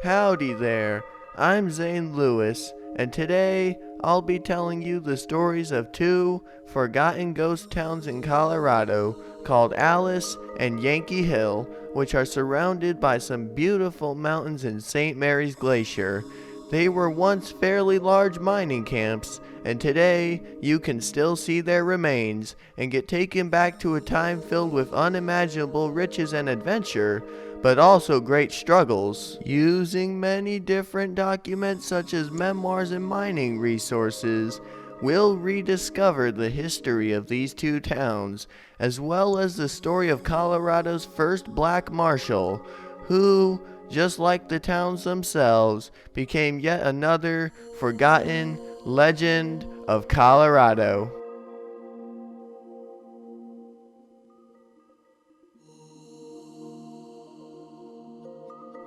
Howdy there, I'm Zane Lewis, and today I'll be telling you the stories of two forgotten ghost towns in Colorado called Alice and Yankee Hill, which are surrounded by some beautiful mountains in St. Mary's Glacier. They were once fairly large mining camps, and today you can still see their remains and get taken back to a time filled with unimaginable riches and adventure, but also great struggles. Using many different documents such as memoirs and mining resources, we'll rediscover the history of these two towns, as well as the story of Colorado's first black marshal, who, just like the towns themselves, became yet another forgotten legend of Colorado.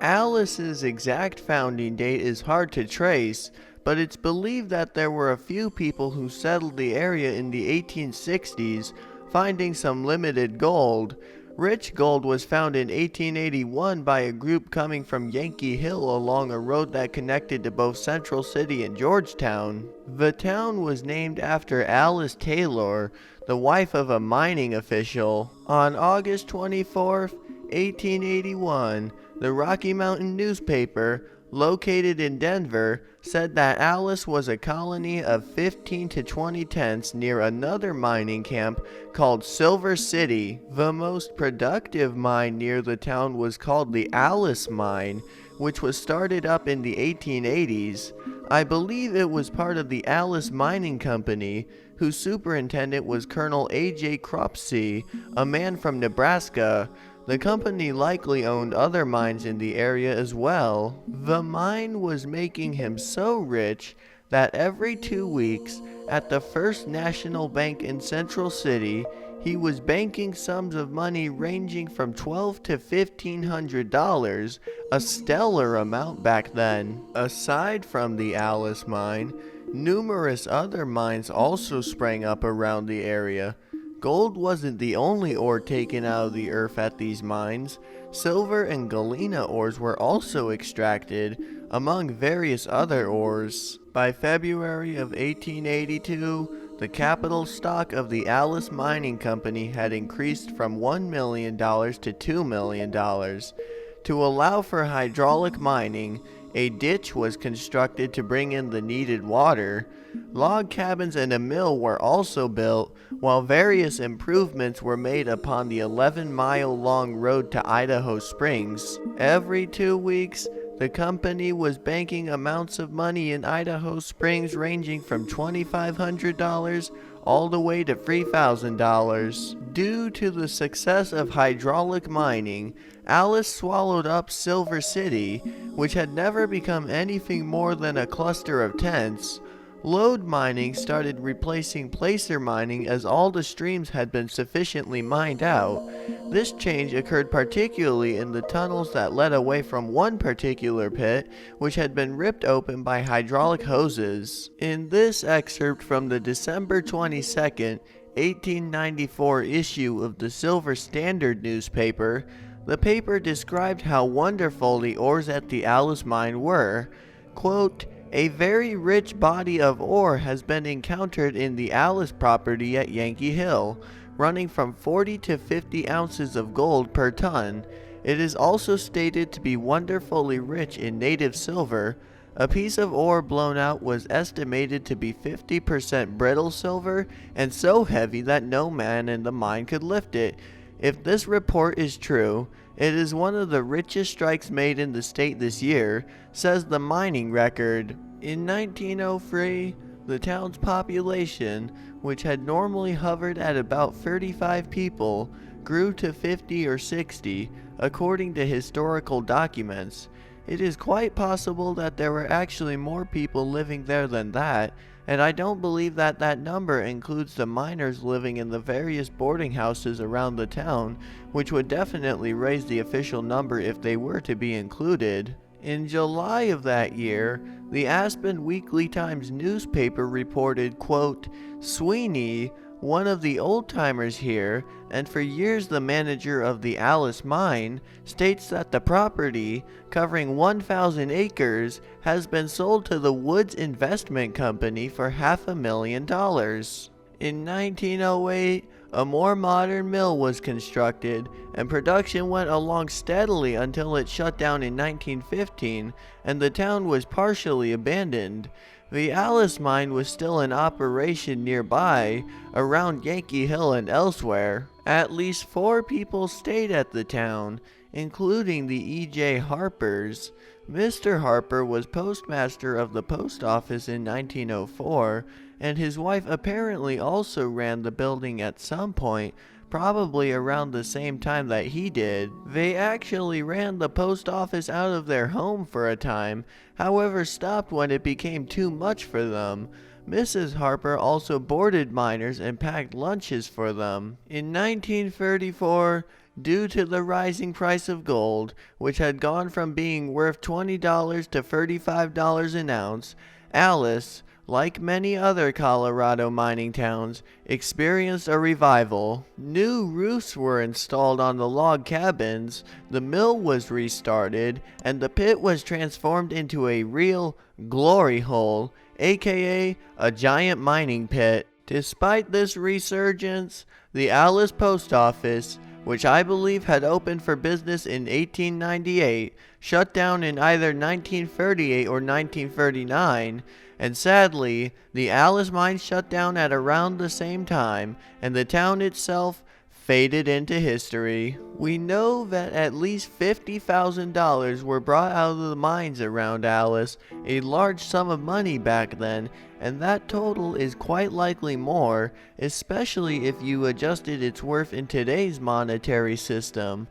Alice's exact founding date is hard to trace, but it's believed that there were a few people who settled the area in the 1860s, finding some limited gold. Rich gold was found in 1881 by a group coming from Yankee Hill along a road that connected to both Central City and Georgetown. The town was named after Alice Taylor, the wife of a mining official. On August 24, 1881, the Rocky Mountain newspaper, located in Denver, said that Alice was a colony of 15 to 20 tents near another mining camp called Silver City. The most productive mine near the town was called the Alice Mine, which was started up in the 1880s. I believe it was part of the Alice Mining Company, whose superintendent was Colonel A.J. Cropsey, a man from Nebraska. The company likely owned other mines in the area as well. The mine was making him so rich that every 2 weeks, at the First National Bank in Central City, he was banking sums of money ranging from $1,200 to $1,500, a stellar amount back then. Aside from the Alice mine, numerous other mines also sprang up around the area. Gold wasn't the only ore taken out of the earth at these mines. Silver and galena ores were also extracted, among various other ores. By February of 1882, the capital stock of the Alice Mining Company had increased from $1 million to $2 million. To allow for hydraulic mining, a ditch was constructed to bring in the needed water. Log cabins and a mill were also built, while various improvements were made upon the 11-mile-long road to Idaho Springs. Every 2 weeks, the company was banking amounts of money in Idaho Springs ranging from $2,500 all the way to $3,000. Due to the success of hydraulic mining, Alice swallowed up Silver City, which had never become anything more than a cluster of tents. Lode mining started replacing placer mining as all the streams had been sufficiently mined out. This change occurred particularly in the tunnels that led away from one particular pit, which had been ripped open by hydraulic hoses. In this excerpt from the December 22nd, 1894 issue of the Silver Standard newspaper, the paper described how wonderful the ores at the Alice mine were. Quote, "A very rich body of ore has been encountered in the Alice property at Yankee Hill, running from 40 to 50 ounces of gold per ton. It is also stated to be wonderfully rich in native silver. A piece of ore blown out was estimated to be 50% brittle silver and so heavy that no man in the mine could lift it. If this report is true, it is one of the richest strikes made in the state this year," says the mining record. In 1903, the town's population, which had normally hovered at about 35 people, grew to 50 or 60, according to historical documents. It is quite possible that there were actually more people living there than that, and I don't believe that that number includes the miners living in the various boarding houses around the town, which would definitely raise the official number if they were to be included. In July of that year, the Aspen Weekly Times newspaper reported, quote, "Sweeney, one of the old-timers here, and for years the manager of the Alice mine, states that the property, covering 1,000 acres, has been sold to the Woods Investment Company for $500,000. In 1908, a more modern mill was constructed, and production went along steadily until it shut down in 1915, and the town was partially abandoned. The Alice mine was still in operation nearby, around Yankee Hill and elsewhere. At least 4 people stayed at the town, including the E.J. Harpers. Mr. Harper was postmaster of the post office in 1904, and his wife apparently also ran the building at some point, probably around the same time that he did. They actually ran the post office out of their home for a time, however stopped when it became too much for them. Mrs. Harper also boarded miners and packed lunches for them. In 1934, due to the rising price of gold, which had gone from being worth $20 to $35 an ounce, Alice, like many other Colorado mining towns, experienced a revival. New roofs were installed on the log cabins, the mill was restarted, and the pit was transformed into a real glory hole, aka a giant mining pit. Despite this resurgence, the Alice post office, which I believe had opened for business in 1898, shut down in either 1938 or 1939, and sadly, the Alice mine shut down at around the same time, and the town itself faded into history. We know that at least $50,000 were brought out of the mines around Alice, a large sum of money back then, and that total is quite likely more, especially if you adjusted its worth in today's monetary system.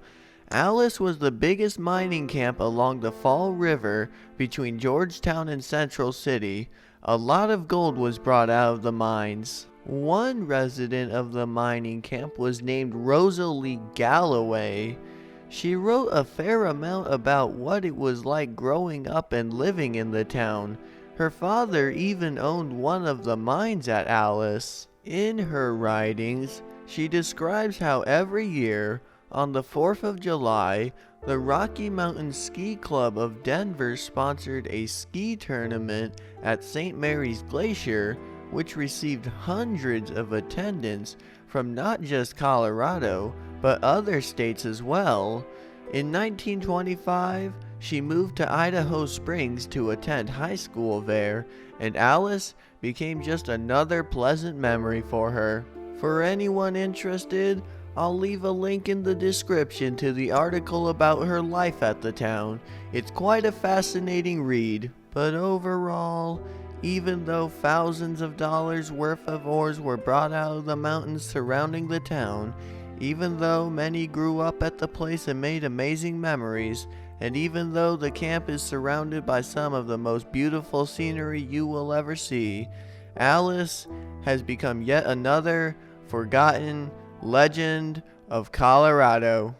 Alice was the biggest mining camp along the Fall River between Georgetown and Central City. A lot of gold was brought out of the mines. One resident of the mining camp was named Rosalie Galloway. She wrote a fair amount about what it was like growing up and living in the town. Her father even owned one of the mines at Alice. In her writings, she describes how every year, on the 4th of July, the Rocky Mountain Ski Club of Denver sponsored a ski tournament at St. Mary's Glacier, which received hundreds of attendants from not just Colorado, but other states as well. In 1925, she moved to Idaho Springs to attend high school there, and Alice became just another pleasant memory for her. For anyone interested, I'll leave a link in the description to the article about her life at the town. It's quite a fascinating read, but overall, even though thousands of dollars worth of ores were brought out of the mountains surrounding the town, even though many grew up at the place and made amazing memories, and even though the camp is surrounded by some of the most beautiful scenery you will ever see, Alice has become yet another forgotten legend of Colorado.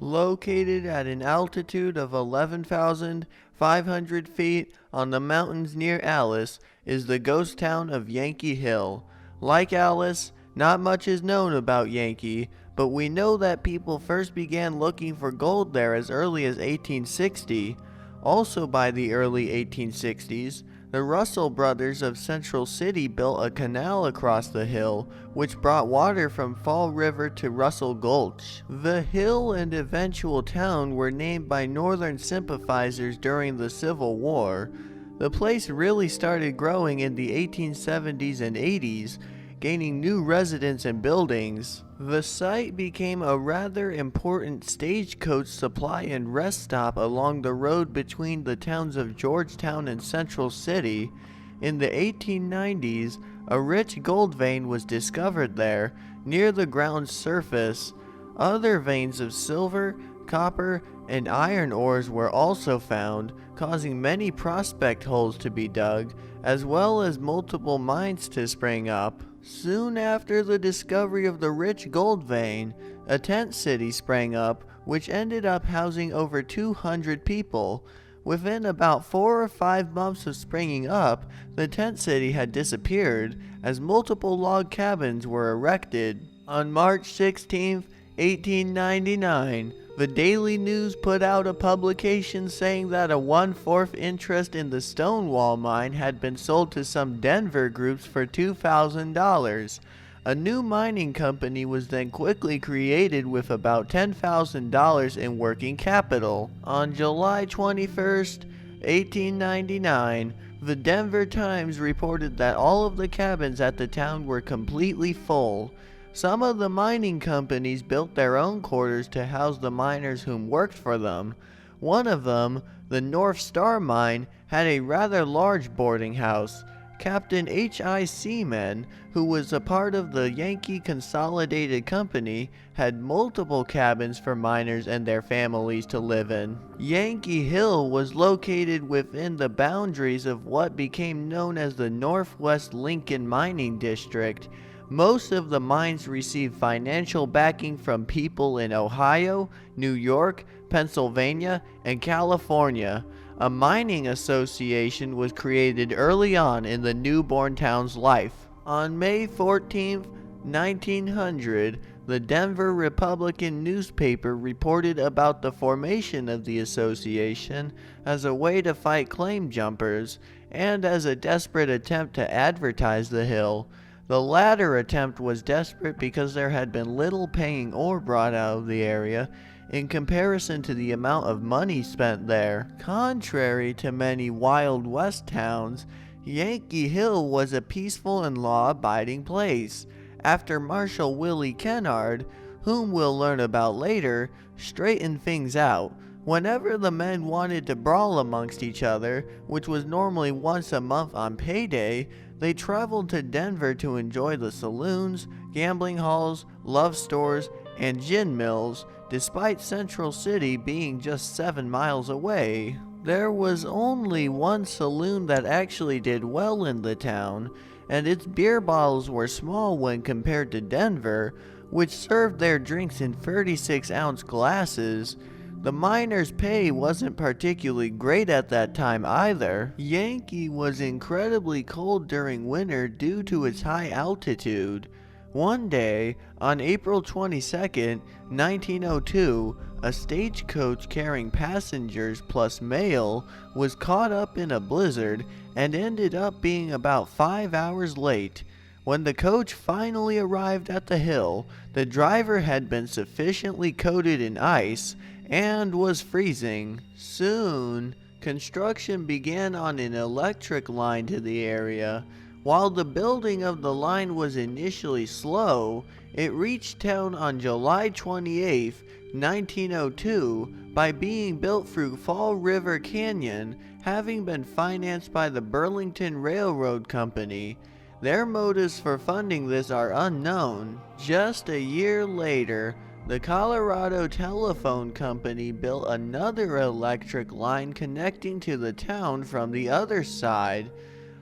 Located at an altitude of 11,500 feet on the mountains near Alice is the ghost town of Yankee Hill. Like Alice, not much is known about Yankee, but we know that people first began looking for gold there as early as 1860. Also by the early 1860s, the Russell brothers of Central City built a canal across the hill, which brought water from Fall River to Russell Gulch. The hill and eventual town were named by Northern sympathizers during the Civil War. The place really started growing in the 1870s and 80s, gaining new residents and buildings. The site became a rather important stagecoach supply and rest stop along the road between the towns of Georgetown and Central City. In the 1890s, a rich gold vein was discovered there, near the ground's surface. Other veins of silver, copper, and iron ores were also found, causing many prospect holes to be dug, as well as multiple mines to spring up. Soon after the discovery of the rich gold vein, a tent city sprang up which ended up housing over 200 people. Within about 4 or 5 months of springing up, the tent city had disappeared as multiple log cabins were erected. On March 16, 1899, the Daily News put out a publication saying that a 1/4 interest in the Stonewall mine had been sold to some Denver groups for $2,000. A new mining company was then quickly created with about $10,000 in working capital. On July 21, 1899, the Denver Times reported that all of the cabins at the town were completely full. Some of the mining companies built their own quarters to house the miners whom worked for them. One of them, the North Star Mine, had a rather large boarding house. Captain H.I. Seaman, who was a part of the Yankee Consolidated Company, had multiple cabins for miners and their families to live in. Yankee Hill was located within the boundaries of what became known as the Northwest Lincoln Mining District. Most of the mines received financial backing from people in Ohio, New York, Pennsylvania, and California. A mining association was created early on in the newborn town's life. On May 14, 1900, the Denver Republican newspaper reported about the formation of the association as a way to fight claim jumpers and as a desperate attempt to advertise the hill. The latter attempt was desperate because there had been little paying ore brought out of the area in comparison to the amount of money spent there. Contrary to many Wild West towns, Yankee Hill was a peaceful and law-abiding place. After Marshal Willie Kennard, whom we'll learn about later, straightened things out. Whenever the men wanted to brawl amongst each other, which was normally once a month on payday, they traveled to Denver to enjoy the saloons, gambling halls, love stores, and gin mills, despite Central City being just 7 miles away. There was only one saloon that actually did well in the town, and its beer bottles were small when compared to Denver, which served their drinks in 36-ounce glasses. The miners' pay wasn't particularly great at that time either. Yankee was incredibly cold during winter due to its high altitude. One day, on April 22, 1902, a stagecoach carrying passengers plus mail was caught up in a blizzard and ended up being about 5 hours late. When the coach finally arrived at the hill, the driver had been sufficiently coated in ice and was freezing. Soon, construction began on an electric line to the area. While the building of the line was initially slow, it reached town on July 28, 1902 by being built through Fall River Canyon, having been financed by the Burlington Railroad Company. Their motives for funding this are unknown. Just a year later, the Colorado Telephone Company built another electric line connecting to the town from the other side.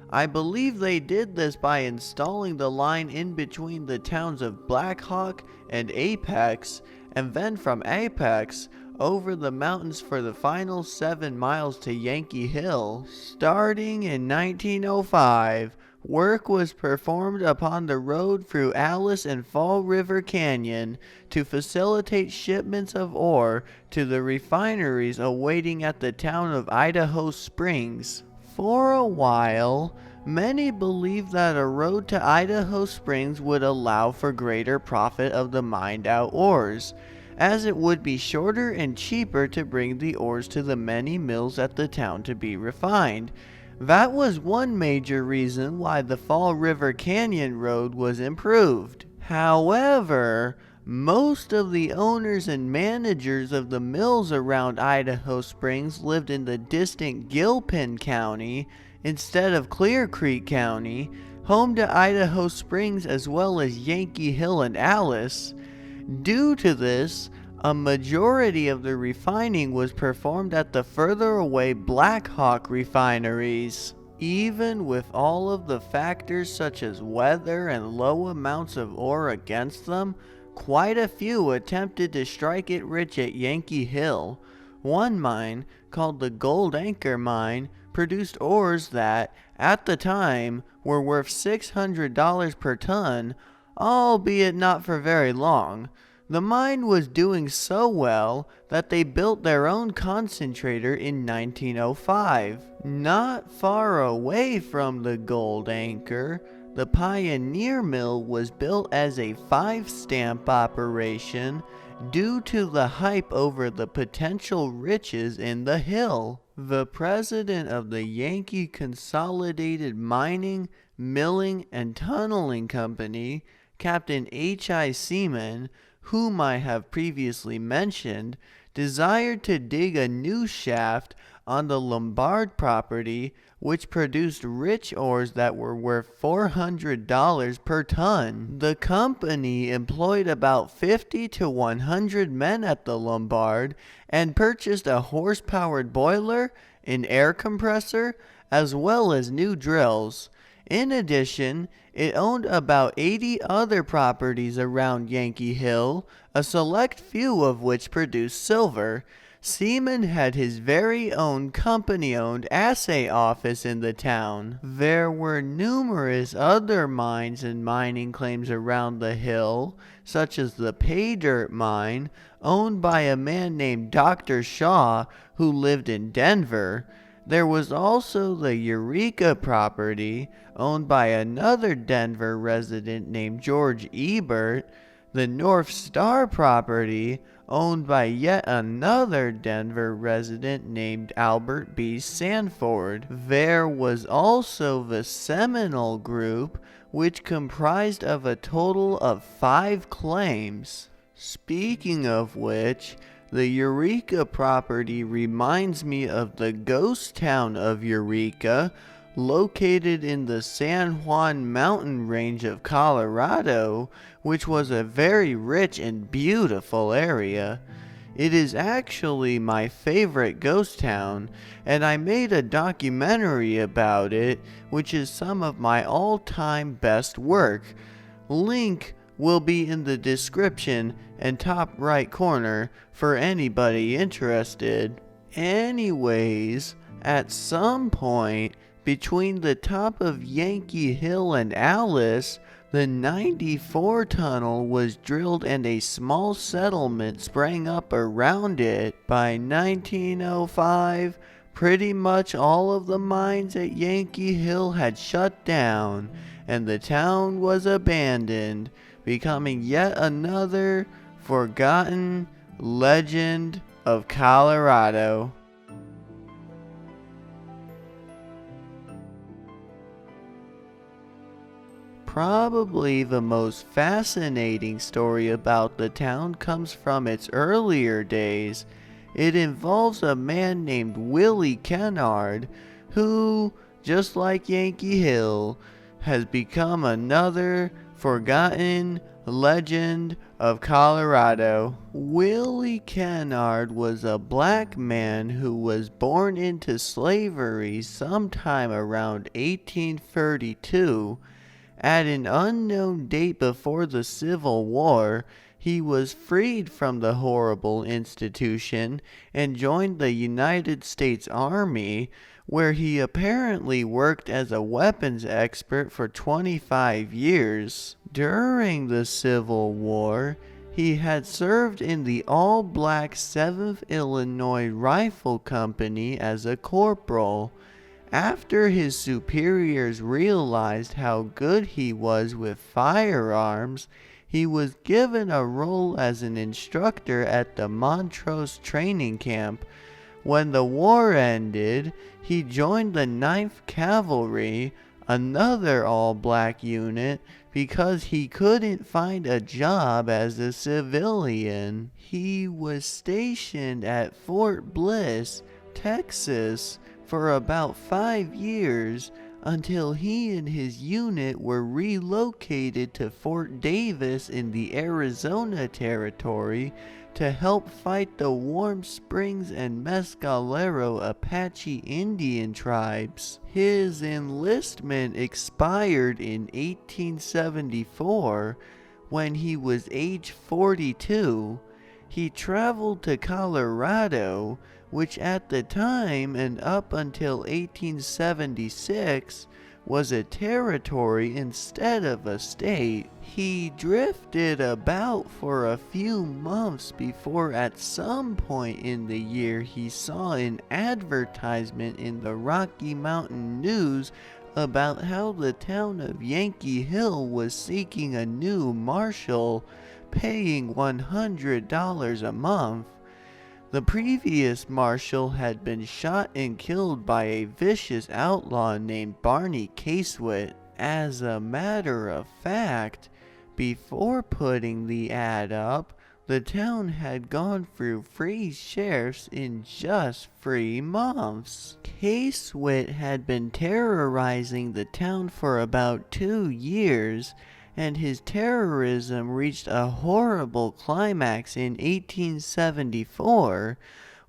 I believe they did this by installing the line in between the towns of Black Hawk and Apex, and then from Apex over the mountains for the final 7 miles to Yankee Hill. Starting in 1905, work was performed upon the road through Alice and Fall River Canyon to facilitate shipments of ore to the refineries awaiting at the town of Idaho Springs. For a while, many believed that a road to Idaho Springs would allow for greater profit of the mined out ores, as it would be shorter and cheaper to bring the ores to the many mills at the town to be refined. That was one major reason why the Fall River Canyon Road was improved. However, most of the owners and managers of the mills around Idaho Springs lived in the distant Gilpin County instead of Clear Creek County, home to Idaho Springs as well as Yankee Hill and Alice. Due to this, a majority of the refining was performed at the further away Black Hawk refineries. Even with all of the factors such as weather and low amounts of ore against them, quite a few attempted to strike it rich at Yankee Hill. One mine, called the Gold Anchor Mine, produced ores that, at the time, were worth $600 per ton, albeit not for very long. The mine was doing so well that they built their own concentrator in 1905. Not far away from the Gold Anchor, the Pioneer Mill was built as a 5-stamp operation due to the hype over the potential riches in the hill. The president of the Yankee Consolidated Mining, Milling, and Tunneling Company, Captain H.I. Seaman, whom I have previously mentioned, desired to dig a new shaft on the Lombard property, which produced rich ores that were worth $400 per ton. The company employed about 50 to 100 men at the Lombard and purchased a horse-powered boiler, an air compressor, as well as new drills. In addition, it owned about 80 other properties around Yankee Hill, a select few of which produced silver. Seaman had his very own company-owned assay office in the town. There were numerous other mines and mining claims around the hill, such as the Pay Dirt Mine, owned by a man named Dr. Shaw, who lived in Denver. There was also the Eureka property, owned by another Denver resident named George Ebert, the North Star property, owned by yet another Denver resident named Albert B. Sanford. There was also the Seminole Group, which comprised of a total of 5 claims. Speaking of which, the Eureka property reminds me of the ghost town of Eureka, located in the San Juan Mountain range of Colorado, which was a very rich and beautiful area. It is actually my favorite ghost town, and I made a documentary about it, which is some of my all-time best work. Link will be in the description and top right corner for anybody interested. Anyways, at some point between the top of Yankee Hill and Alice, the 94 tunnel was drilled and a small settlement sprang up around it. By 1905, pretty much all of the mines at Yankee Hill had shut down, and the town was abandoned, becoming yet another forgotten legend of Colorado. Probably the most fascinating story about the town comes from its earlier days. It involves a man named Willie Kennard, who, just like Yankee Hill, has become another forgotten legend of Colorado. Willie Kennard was a black man who was born into slavery sometime around 1832. At an unknown date before the Civil War, he was freed from the horrible institution and joined the United States Army, where he apparently worked as a weapons expert for 25 years. During the Civil War, he had served in the all-black 7th Illinois Rifle Company as a corporal. After his superiors realized how good he was with firearms, he was given a role as an instructor at the Montrose training camp. When the war ended, he joined the 9th Cavalry, another all-black unit, because he couldn't find a job as a civilian. He was stationed at Fort Bliss, Texas, for about 5 years, until he and his unit were relocated to Fort Davis in the Arizona Territory to help fight the Warm Springs and Mescalero Apache Indian tribes. His enlistment expired in 1874, When he was age 42, he traveled to Colorado, which at the time and up until 1876 was a territory instead of a state. He drifted about for a few months before at some point in the year he saw an advertisement in the Rocky Mountain News about how the town of Yankee Hill was seeking a new marshal, paying $100 a month. The previous marshal had been shot and killed by a vicious outlaw named Barney Casewit. As a matter of fact, before putting the ad up, the town had gone through 3 sheriffs in just 3 months. Casewit had been terrorizing the town for about 2 years, and his terrorism reached a horrible climax in 1874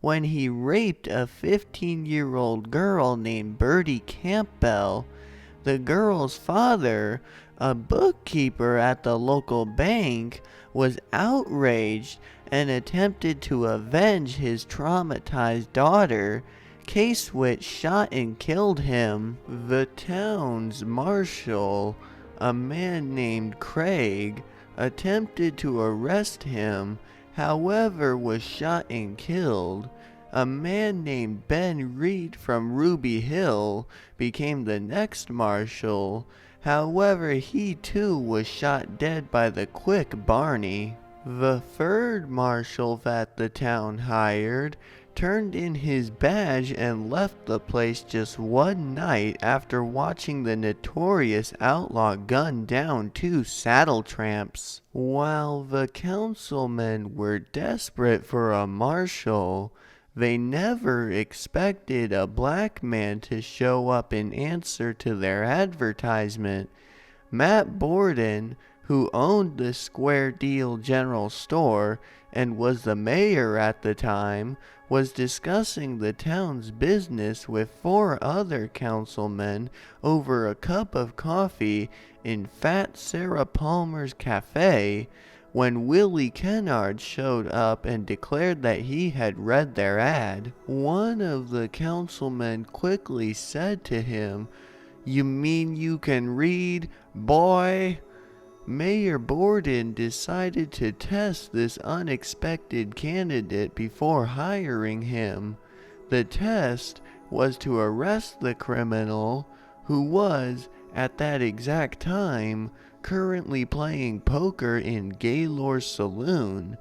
when he raped a 15-year-old girl named Bertie Campbell. The girl's father, a bookkeeper at the local bank, was outraged and attempted to avenge his traumatized daughter. Casewit shot and killed him. The town's marshal, a man named Craig, attempted to arrest him, however was shot and killed. A man named Ben Reed from Ruby Hill became the next marshal. However, he too was shot dead by the quick Barney. The third marshal that the town hired turned in his badge and left the place just one night after watching the notorious outlaw gun down 2 saddle tramps. While the councilmen were desperate for a marshal, they never expected a black man to show up in answer to their advertisement. Matt Borden, who owned the Square Deal General Store and was the mayor at the time, was discussing the town's business with 4 other councilmen over a cup of coffee in Fat Sarah Palmer's cafe when Willie Kennard showed up and declared that he had read their ad. One of the councilmen quickly said to him, "You mean you can read, boy?" Mayor Borden decided to test this unexpected candidate before hiring him. The test was to arrest the criminal, who was, at that exact time, currently playing poker in Gaylord's saloon.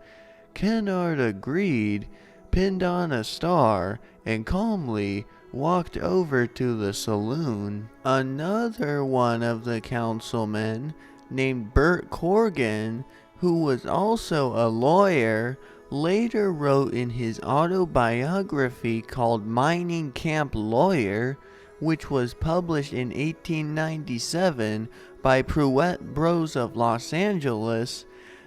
Kennard agreed, pinned on a star, and calmly walked over to the saloon. Another one of the councilmen, named Bert Corrigan, who was also a lawyer, later wrote in his autobiography called Mining Camp Lawyer, which was published in 1897 by Pruitt Bros of Los Angeles,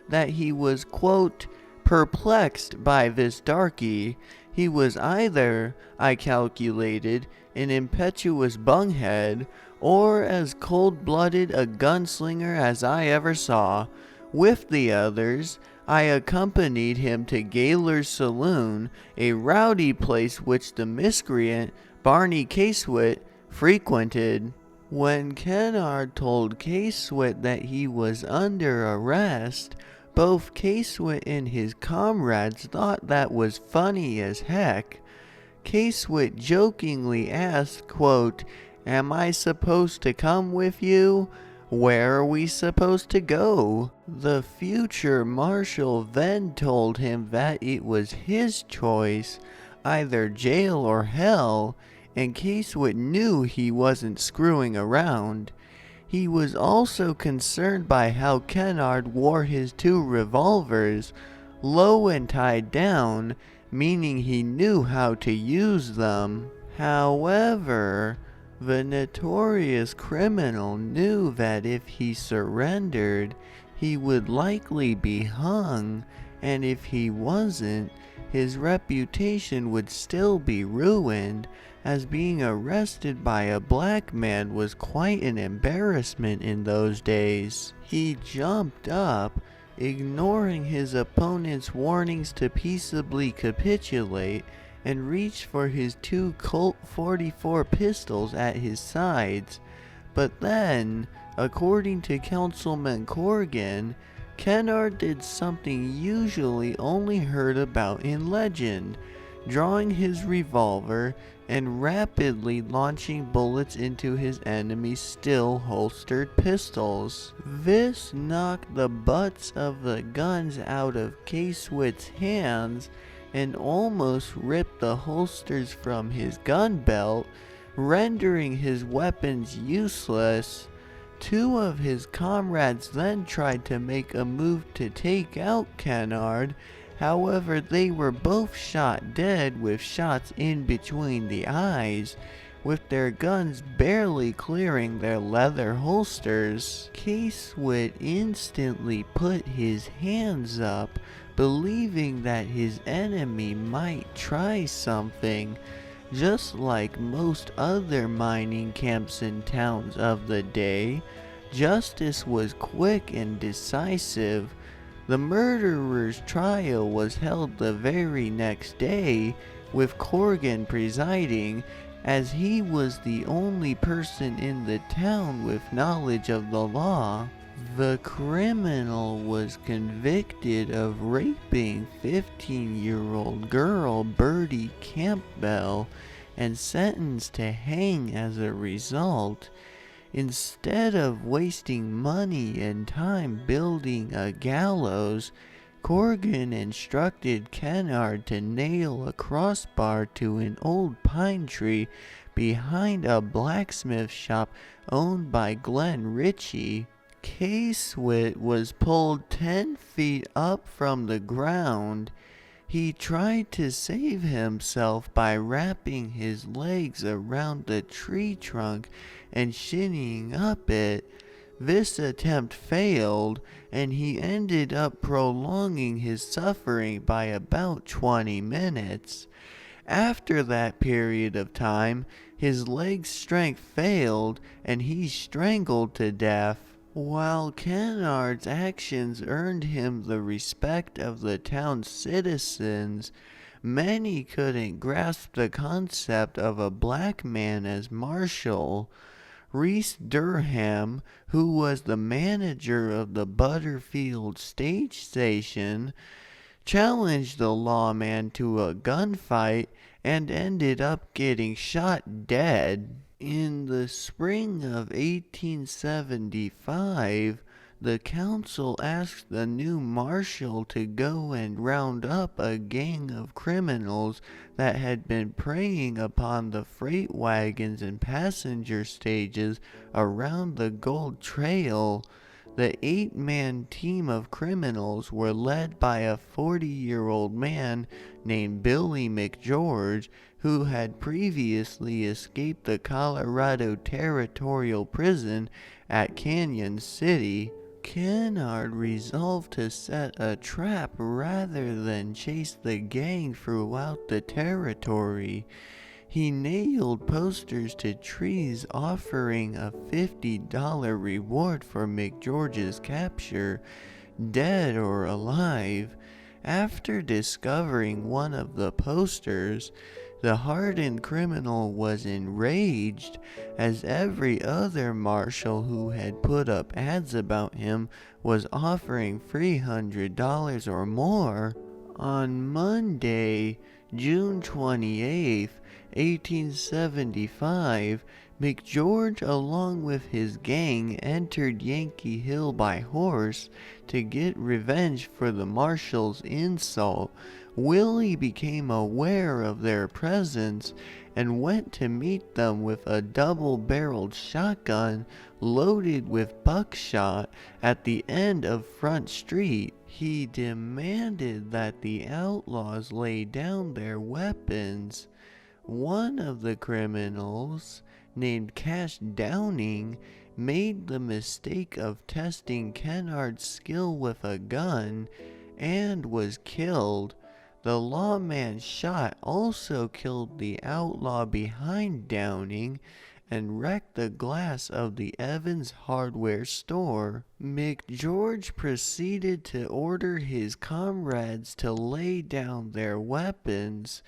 that he was, quote, perplexed by this darky. He was either, I calculated, an impetuous bunghead, or as cold-blooded a gunslinger as I ever saw. With the others, I accompanied him to Gaylor's Saloon, a rowdy place which the miscreant Barney Casewit frequented. When Kennard told Casewit that he was under arrest, both Casewit and his comrades thought that was funny as heck. Casewit jokingly asked, quote, "Am I supposed to come with you? Where are we supposed to go?" The future marshal then told him that it was his choice, either jail or hell, and Casewit knew he wasn't screwing around. He was also concerned by how Kennard wore his 2 revolvers, low and tied down, meaning he knew how to use them. However, the notorious criminal knew that if he surrendered, he would likely be hung, and if he wasn't, his reputation would still be ruined, as being arrested by a black man was quite an embarrassment in those days. He jumped up, ignoring his opponent's warnings to peaceably capitulate, and reached for his two Colt .44 pistols at his sides. But then, according to Councilman Corrigan, Kennard did something usually only heard about in legend, drawing his revolver and rapidly launching bullets into his enemy's still holstered pistols. This knocked the butts of the guns out of Casewit's hands and almost ripped the holsters from his gun belt, rendering his weapons useless. Two of his comrades then tried to make a move to take out Kennard. However, they were both shot dead with shots in between the eyes, with their guns barely clearing their leather holsters. Casewit instantly put his hands up, believing that his enemy might try something. Just like most other mining camps and towns of the day, justice was quick and decisive. The murderer's trial was held the very next day, with Corrigan presiding, as he was the only person in the town with knowledge of the law. The criminal was convicted of raping 15-year-old girl Birdie Campbell and sentenced to hang as a result. Instead of wasting money and time building a gallows, Corrigan instructed Kennard to nail a crossbar to an old pine tree behind a blacksmith shop owned by Glenn Ritchie. Casewit was pulled 10 feet up from the ground. He tried to save himself by wrapping his legs around the tree trunk and shinnying up it. This attempt failed, and he ended up prolonging his suffering by about 20 minutes. After that period of time, his leg strength failed, and he strangled to death. While Kennard's actions earned him the respect of the town's citizens, many couldn't grasp the concept of a black man as marshal. Reese Durham, who was the manager of the Butterfield stage station, challenged the lawman to a gunfight and ended up getting shot dead. In the spring of 1875, the council asked the new marshal to go and round up a gang of criminals that had been preying upon the freight wagons and passenger stages around the Gold Trail. The 8-man team of criminals were led by a 40-year-old man named Billy McGeorge, who had previously escaped the Colorado Territorial Prison at Canyon City. Kennard resolved to set a trap rather than chase the gang throughout the territory. He nailed posters to trees offering a $50 reward for McGeorge's capture, dead or alive. After discovering one of the posters, the hardened criminal was enraged, as every other marshal who had put up ads about him was offering $300 or more. On Monday, June 28, 1875, McGeorge, along with his gang, entered Yankee Hill by horse to get revenge for the marshal's insult. Willie became aware of their presence and went to meet them with a double-barreled shotgun loaded with buckshot at the end of Front Street. He demanded that the outlaws lay down their weapons. One of the criminals, named Cash Downing, made the mistake of testing Kennard's skill with a gun and was killed. The lawman's shot also killed the outlaw behind Downing and wrecked the glass of the Evans hardware store. McGeorge proceeded to order his comrades to lay down their weapons.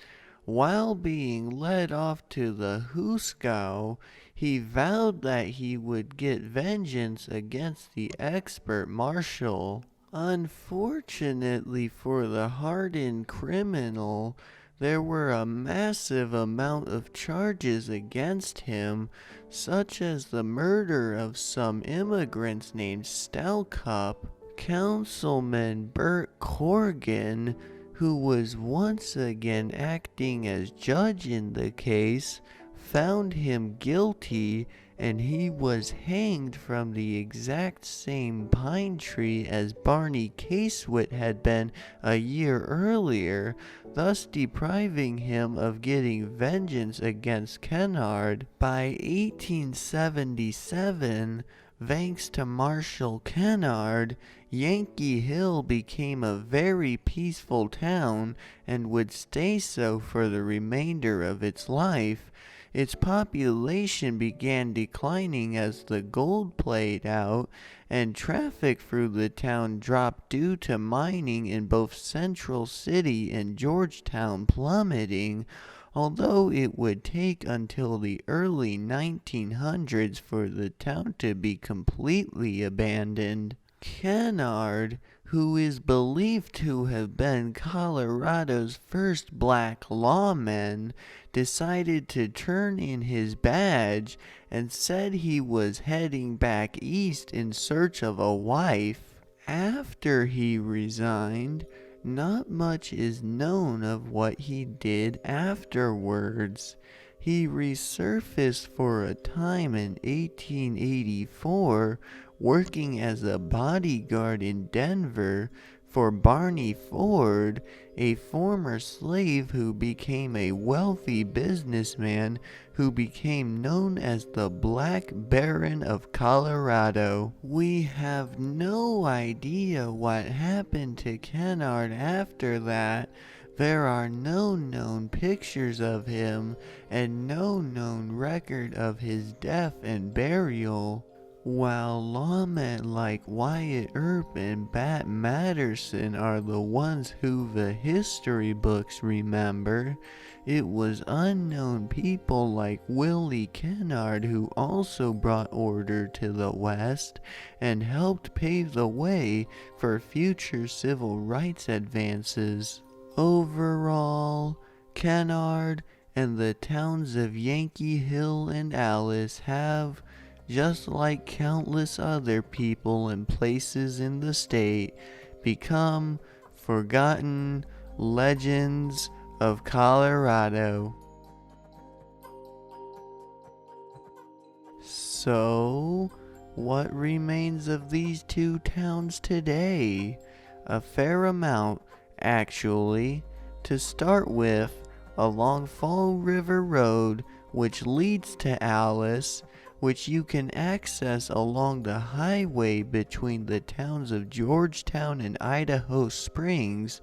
While being led off to the hoosegow, he vowed that he would get vengeance against the expert marshal. Unfortunately for the hardened criminal, there were a massive amount of charges against him, such as the murder of some immigrants named Stalcup. Councilman Bert Corrigan, who was once again acting as judge in the case, found him guilty, and he was hanged from the exact same pine tree as Barney Casewit had been a year earlier, thus depriving him of getting vengeance against Kennard. By 1877, thanks to Marshal Kennard, Yankee Hill became a very peaceful town and would stay so for the remainder of its life. Its population began declining as the gold played out, and traffic through the town dropped due to mining in both Central City and Georgetown plummeting, although it would take until the early 1900s for the town to be completely abandoned. Kennard, who is believed to have been Colorado's first black lawman, decided to turn in his badge and said he was heading back east in search of a wife. After he resigned, not much is known of what he did afterwards. He resurfaced for a time in 1884, working as a bodyguard in Denver for Barney Ford, a former slave who became a wealthy businessman who became known as the Black Baron of Colorado. We have no idea what happened to Kennard after that. There are no known pictures of him and no known record of his death and burial. While lawmen like Wyatt Earp and Bat Matterson are the ones who the history books remember, it was unknown people like Willie Kennard who also brought order to the West and helped pave the way for future civil rights advances. Overall, Kennard and the towns of Yankee Hill and Alice have, just like countless other people and places in the state, become forgotten legends of Colorado. So, what remains of these two towns today? A fair amount, actually. To start with, along Fall River Road, which leads to Alice, which you can access along the highway between the towns of Georgetown and Idaho Springs,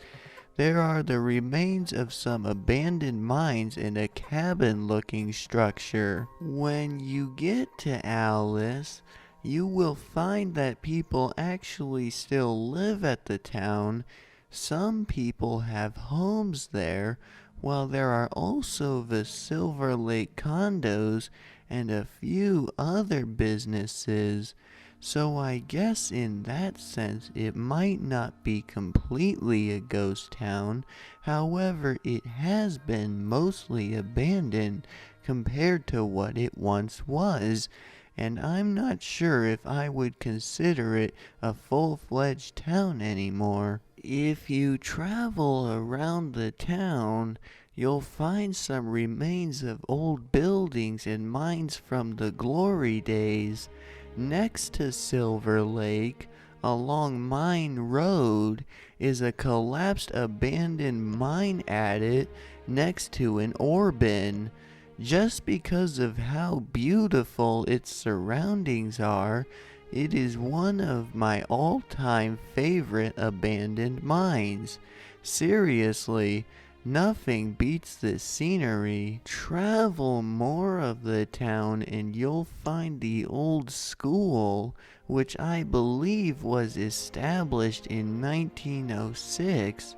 there are the remains of some abandoned mines in a cabin-looking structure. When you get to Alice, you will find that people actually still live at the town. Some people have homes there, while there are also the Silver Lake condos and a few other businesses, so I guess in that sense it might not be completely a ghost town. However, it has been mostly abandoned compared to what it once was, and I'm not sure if I would consider it a full-fledged town anymore. If you travel around the town, you'll find some remains of old buildings and mines from the glory days. Next to Silver Lake, along Mine Road, is a collapsed abandoned mine adit next to an ore bin. Just because of how beautiful its surroundings are, it is one of my all-time favorite abandoned mines. Seriously, nothing beats this scenery. Travel more of the town and you'll find the old school, which I believe was established in 1906.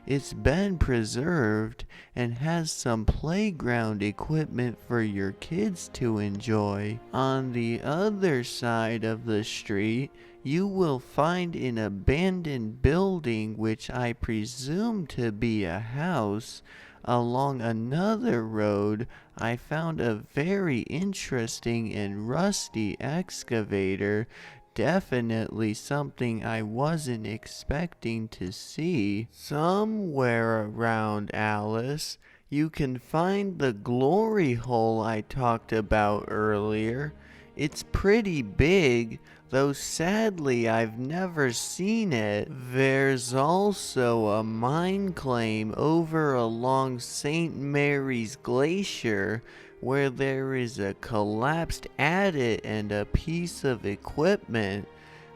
It's been preserved and has some playground equipment for your kids to enjoy. On the other side of the street, you will find an abandoned building which I presume to be a house. Along another road, I found a very interesting and rusty excavator. Definitely something I wasn't expecting to see. Somewhere around Alice, you can find the glory hole I talked about earlier. It's pretty big, though sadly I've never seen it. There's also a mine claim over along St. Mary's Glacier, where there is a collapsed adit and a piece of equipment.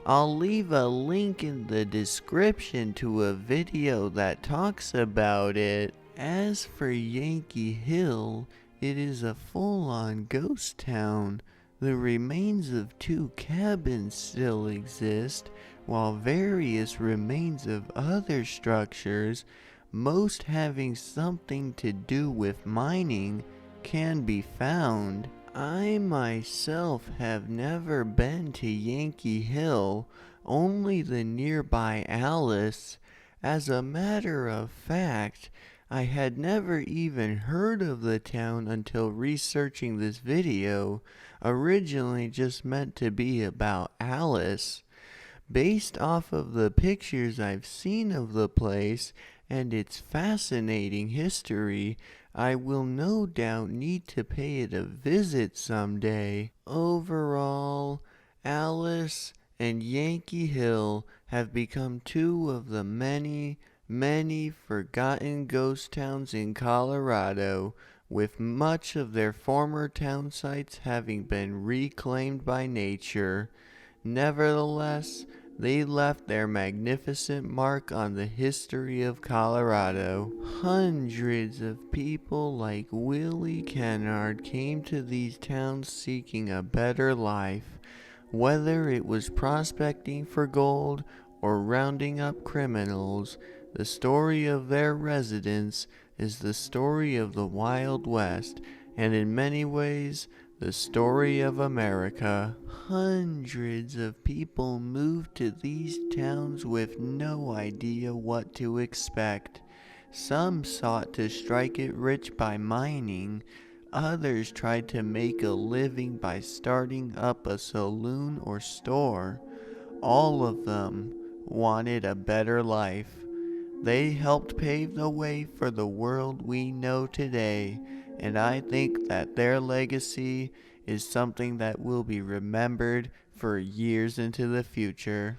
I'll leave a link in the description to a video that talks about it. As for Yankee Hill, it is a full-on ghost town. The remains of 2 cabins still exist, while various remains of other structures, most having something to do with mining, can be found. I myself have never been to Yankee Hill, only the nearby Alice. As a matter of fact, I had never even heard of the town until researching this video, originally just meant to be about Alice. Based off of the pictures I've seen of the place and its fascinating history, I will no doubt need to pay it a visit someday. Overall, Alice and Yankee Hill have become 2 of the many forgotten ghost towns in Colorado, with much of their former town sites having been reclaimed by nature. Nevertheless, they left their magnificent mark on the history of Colorado. Hundreds of people like Willie Kennard came to these towns seeking a better life, whether it was prospecting for gold or rounding up criminals. The story of their residents is the story of the Wild West, and in many ways, the story of America. Hundreds of people moved to these towns with no idea what to expect. Some sought to strike it rich by mining. Others tried to make a living by starting up a saloon or store. All of them wanted a better life. They helped pave the way for the world we know today, and I think that their legacy is something that will be remembered for years into the future.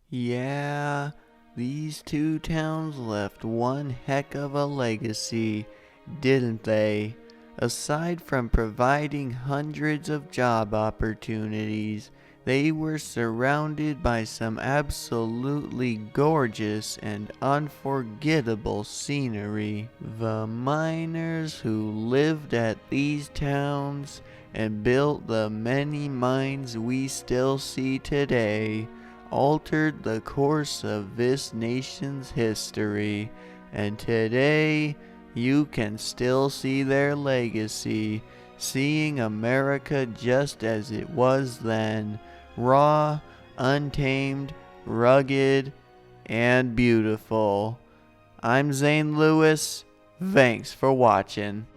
Yeah, these 2 towns left one heck of a legacy, didn't they? Aside from providing hundreds of job opportunities, they were surrounded by some absolutely gorgeous and unforgettable scenery. The miners who lived at these towns and built the many mines we still see today altered the course of this nation's history. and today you can still see their legacy, seeing America just as it was then, raw, untamed, rugged, and beautiful. I'm Zane Lewis. Thanks for watching.